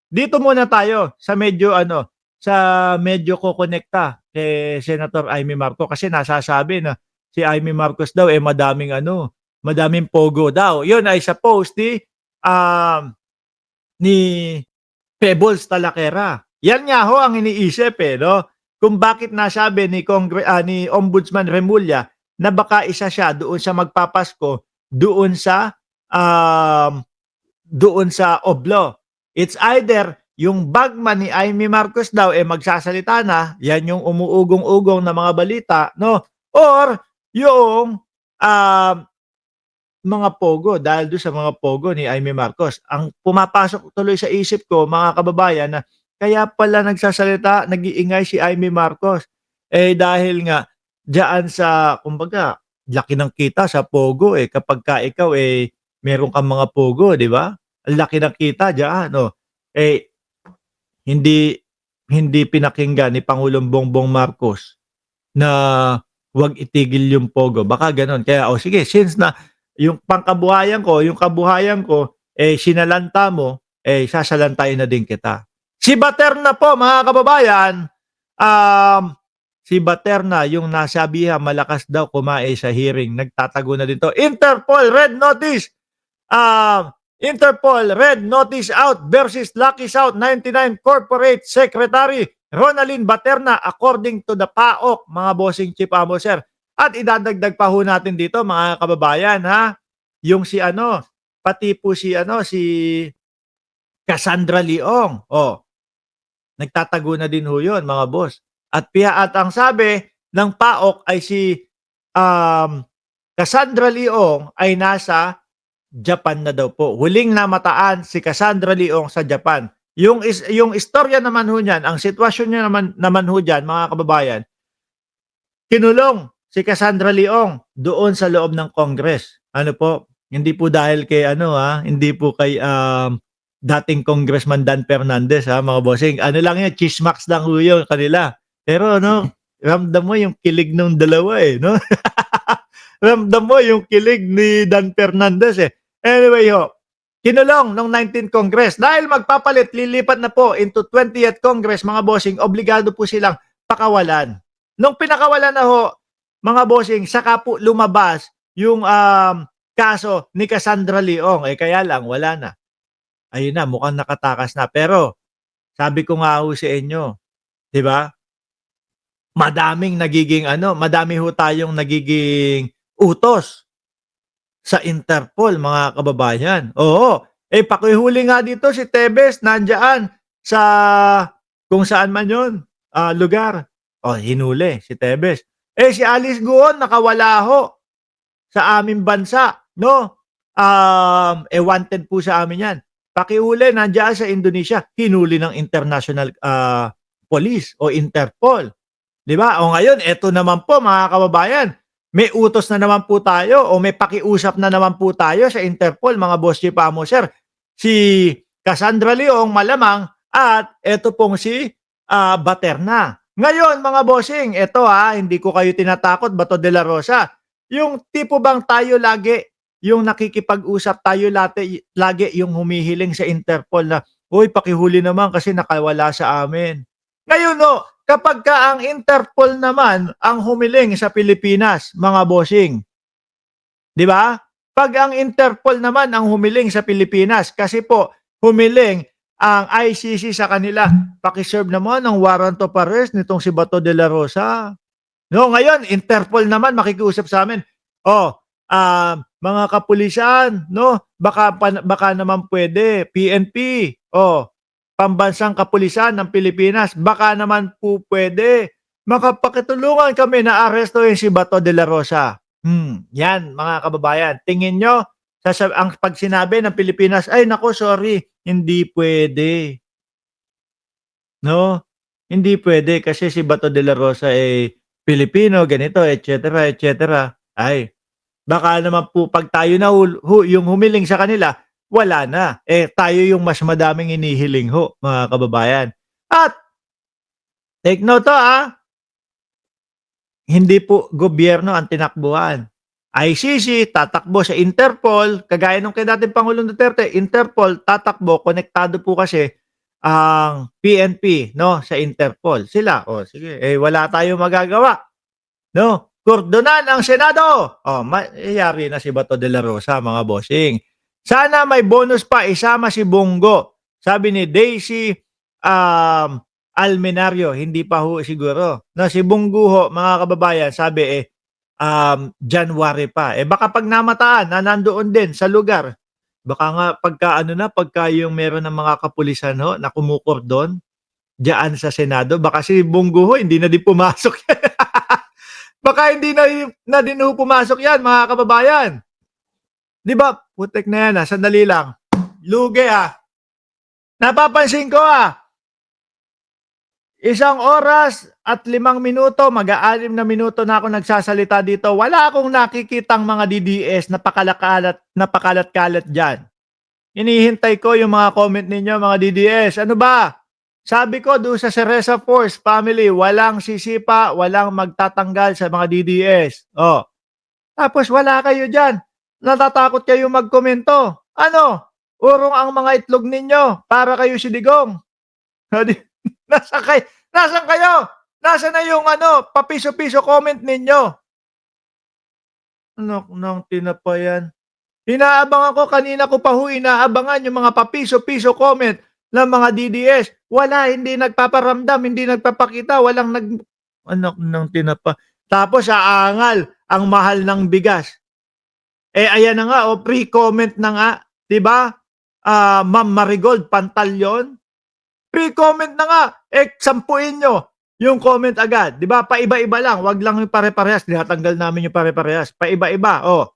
dito muna tayo sa medyo ano, sa medyo kokonekta kay Senator Amy Marcos kasi nasasabi na si Amy Marcos daw, eh, madaming ano, madaming pogo daw. Yun ay sa post ni Pebbles Talakera. Yan nga ho ang iniisip, eh, 'no, kung bakit nasabi ni Ombudsman Remulla na baka isa siya doon sa magpapasko doon sa, um, doon sa Oblo. It's either yung bagman ni Amy Marcos daw, eh, magsasalita na, yan yung umuugong-ugong na mga balita, 'no, or yung, um, mga pogo dahil do'n sa mga pogo ni Amy Marcos. Ang pumapasok tuloy sa isip ko mga kababayan na kaya pala nagsasalita, nag-iingay si Amy Marcos, eh, dahil nga diyaan sa kumbaga laki ng kita sa pogo, eh, kapagka ikaw, eh, meron kang mga pogo, 'di ba? Ang laki ng kita diyaan, oh. Eh, hindi hindi pinakinggan ni Pangulong Bongbong Marcos na 'wag itigil yung pogo, baka gano'n. Kaya, o sige, since na yung kabuhayan ko, eh, sinalanta mo, eh, sasalantain na din kita. Si Baterna po mga kababayan, um, si Baterna yung nasabihan malakas daw kumain sa hearing, nagtatago na din 'to. Interpol red notice, Interpol red notice out versus Lucky South 99 Corporate Secretary Ronalyn Baterna according to the PAOK, mga bossing chief amo sir. At idadagdag pa ho natin dito mga kababayan ha, yung si ano, pati po si ano, si Cassandra Leong. Oh, nagtatago na din ho yun mga boss. At ang sabi ng PAOK ay si um, Cassandra Leong ay nasa Japan na daw po. Huling namataan si Cassandra Leong sa Japan. Yung istorya naman ho niyan, ang sitwasyon niya naman ho diyan mga kababayan, kinulong si Cassandra Leong doon sa loob ng Congress. Ano po, hindi po dahil kay ano hindi po kay dating Congressman Dan Fernandez mga bossing. Ano lang yun, chismax lang ho yun kanila. Pero ano, ramdam mo yung kilig ng dalawa eh, no? Ramdam mo yung kilig ni Dan Fernandez eh. Anyway ho, kinulong nung 19th Congress. Dahil magpapalit, lilipat na po into 20th Congress, mga bossing, obligado po silang pakawalan. Nung pinakawalan na ho, mga bossing, saka po lumabas yung kaso ni Cassandra Leong. Eh kaya lang, wala na. Ayun na, mukhang nakatakas na. Pero, sabi ko nga ho sa inyo, di ba? Madami ho tayong nagiging utos sa Interpol, mga kababayan. Oo, eh pakihuli nga dito si Tebes nandyan sa kung saan man yun, lugar. O, hinuli si Tebes. Eh si Alice Guon nakawala ho sa aming bansa, no? Eh wanted po sa amin yan. Pakihuli, nandiyan sa Indonesia, hinuli ng International Police o Interpol. 'Di ba? O ngayon, eto naman po mga kababayan, may utos na naman po tayo o may pakiusap na naman po tayo sa Interpol, mga boss chief amo sir. Si Cassandra Leong malamang at eto pong si Baterna. Ngayon mga bossing, eto hindi ko kayo tinatakot, Bato de la Rosa. Yung tipo bang tayo lagi, yung nakikipag-usap tayo lagi yung humihiling sa Interpol na, "Uy, pakihuli naman kasi nakawala sa amin." Ngayon no, kapag ka ang Interpol naman ang humiling sa Pilipinas, mga bossing, 'di ba? Pag ang Interpol naman ang humiling sa Pilipinas, kasi po humiling ang ICC sa kanila, paki-serve naman ng warrant of arrest nitong si Bato de la Rosa. No, ngayon Interpol naman makikiusap sa amin. Oh, mga kapulisan, no, baka naman pwede PNP. Oh, Pambansang Kapulisan ng Pilipinas, baka naman po pwede makapakitulungan kami na arestuhin si Bato de la Rosa. Yan mga kababayan. Tingin nyo, ang pag sinabi ng Pilipinas, ay nako sorry, hindi pwede. No? Hindi pwede kasi si Bato de la Rosa ay Pilipino, ganito, etc., etc. Ay, baka naman po pag tayo na yung humiling sa kanila, wala na. Eh, tayo yung mas madaming inihiling ho, mga kababayan. At, take note hindi po gobyerno ang tinakbuhan. ICC, tatakbo sa Interpol, kagaya nung kay dating Pangulong Duterte, Interpol, tatakbo, konektado po kasi ang PNP 'no, sa Interpol. Sila, oh, sige, eh, wala tayong magagawa 'no, kordonan ang Senado. Oh, yari na si Bato de la Rosa mga bossing. Sana may bonus pa, isama si Bongo. Sabi ni Daisy, Almenario, hindi pa ho siguro. Na si Bongo ho, mga kababayan, sabi eh, January pa. Eh baka pag namataan na nandoon din sa lugar, baka nga pagka ano na, pagka yung meron ng mga kapulisan ho na kumukordon diyan sa Senado, baka si Bongo ho hindi na din pumasok. Baka hindi na din ho pumasok yan mga kababayan. 'Di ba? Putek na yan, sandali lang. Lugi napapansin ko 1 oras at 5 minuto, mag-a-6 na minuto na ako nagsasalita dito. Wala akong nakikitang mga DDS na napakalat-kalat diyan. Hinihintay ko yung mga comment ninyo mga DDS. Ano ba? Sabi ko doon sa Cereza Force family, walang sisipa, walang magtatanggal sa mga DDS. Oh. Tapos wala kayo diyan. Natatakot kayo magkomento. Ano? Urong ang mga itlog ninyo para kayo sidigong. Nasaan kayo? Nasaan kayo? Nasaan na yung ano, papiso-piso comment ninyo? Anak ng tinapayan. Inaabangan ko, kanina ko pa ho inaabangan yung mga papiso-piso comment ng mga DDS. Wala, hindi nagpaparamdam, hindi nagpapakita, walang anak ng tinapa. Tapos aangal, ang mahal ng bigas. Eh ayan na nga, pre-comment na nga, 'di ba? Ma'am Marigold Pantalyon, pre-comment na nga, eh sampuin nyo yung comment agad, 'di ba? Paiba-iba lang, wag lang yung pare-parehas, tinatanggal namin yung pare-parehas, paiba-iba, oh.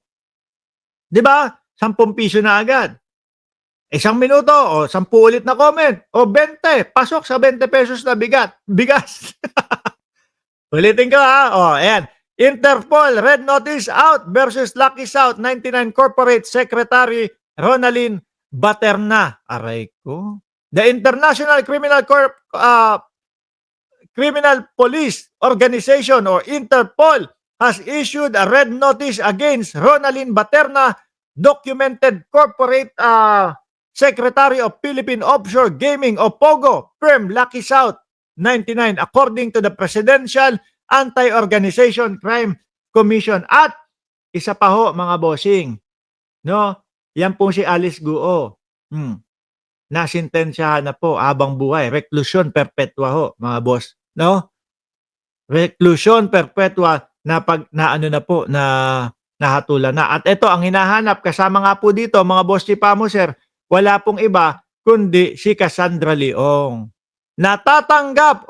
'Di ba? 10 piso na agad. 1 minuto, o 10 ulit na comment, o 20, pasok sa 20 pesos na bigas. Ulitin ko oh, ayan. Interpol, red notice out versus Lucky South 99 Corporate Secretary Ronalyn Baterna. Aray ko. The International Criminal Police Organization or Interpol has issued a red notice against Ronalyn Baterna, documented corporate Secretary of Philippine Offshore Gaming o POGO firm Lucky South 99 according to the Presidential Anti-Organization Crime Commission. At isa pa ho mga bossing, no? Yan po si Alice Guo. Nasintensyahan na po habang buhay, reclusion perpetua ho mga boss, no? Reclusion perpetua na ano na po na nahatulan na. At ito ang hinahanap kasama nga po dito mga boss Chipamo sir, wala pong iba kundi si Cassandra Leong. Natatanggap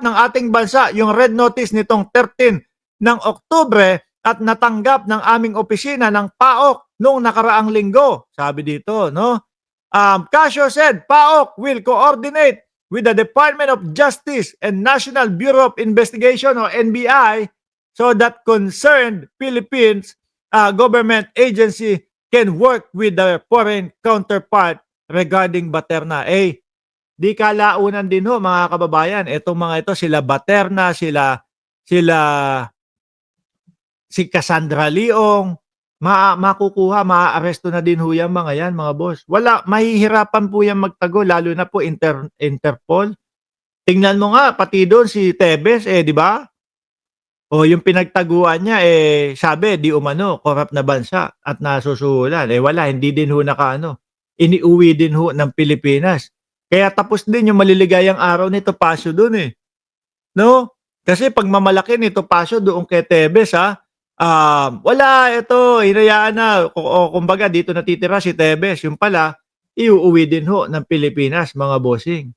ng ating bansa yung red notice nitong 13 ng Oktubre at natanggap ng aming opisina ng PAOK noong nakaraang linggo. Sabi dito, no? Casio said PAOK will coordinate with the Department of Justice and National Bureau of Investigation o NBI so that concerned Philippines government agency can work with their foreign counterpart regarding Baterna. Di kalaunan din ho mga kababayan, itong mga ito sila Baterna, si Cassandra Leong, makukuha, maaaresto na din ho yan mga yan mga boss. Wala, mahihirapan po yan magtago, lalo na po Interpol. Tingnan mo nga, pati doon si Tebes, di ba? O yung pinagtaguan niya, sabi, di umano, corrupt na bansa at nasusuhulan. Wala, hindi din ho iniuwi din ho ng Pilipinas. Kaya tapos din yung maliligayang araw ni Topacio doon no? Kasi pag mamalaki ni Topacio doon kay Tebes wala, ito, hinayaan na. Kumbaga, dito natitira si Tebes. Yung pala, iuuwi din ho ng Pilipinas, mga bossing.